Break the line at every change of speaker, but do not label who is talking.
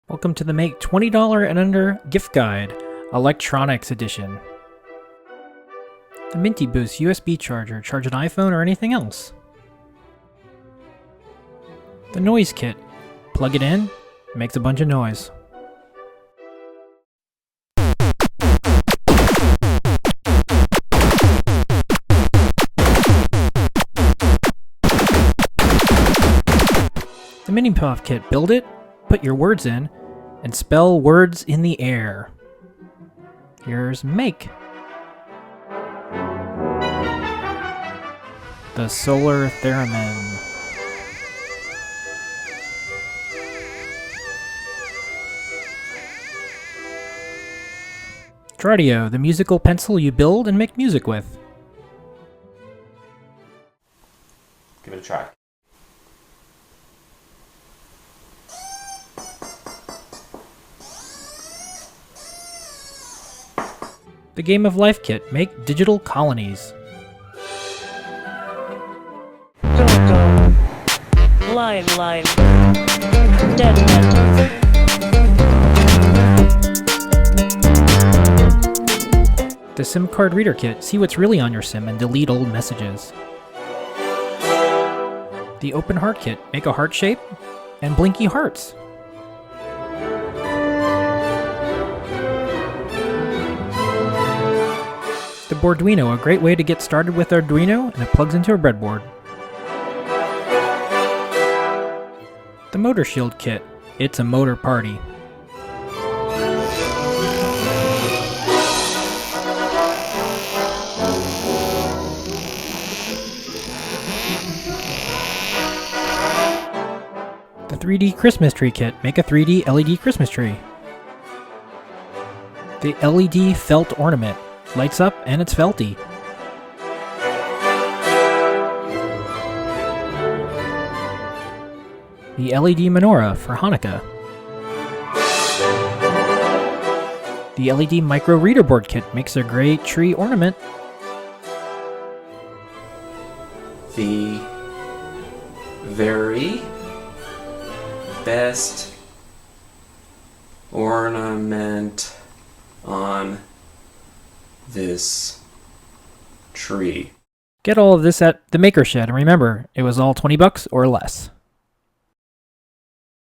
Welcome to the Make $20 and Under Gift Guide, Electronics Edition. The Minty Boost USB charger, charge an iPhone or anything else. The Noise Kit, plug it in, makes a bunch of noise. The Mini Puff Kit, build it, put your words in, and spell words in the air. Here's make. The Solar Theremin. Tradio, the musical pencil you build and make music with.
Give it a try.
The Game of Life Kit, make digital colonies.
Go. Line. Dead.
The SIM card reader kit, see what's really on your SIM and delete old messages. The Open Heart Kit, make a heart shape and blinky hearts. The Boarduino, a great way to get started with Arduino, and it plugs into a breadboard. The Motor Shield Kit, it's a motor party. The 3D Christmas Tree Kit, make a 3D LED Christmas tree. The LED Felt Ornament, lights up and it's felty. The LED menorah for Hanukkah. The LED micro reader board kit makes a great tree ornament.
The very best ornament on this tree.
Get all of this at the Maker Shed, and remember, it was all $20 or less.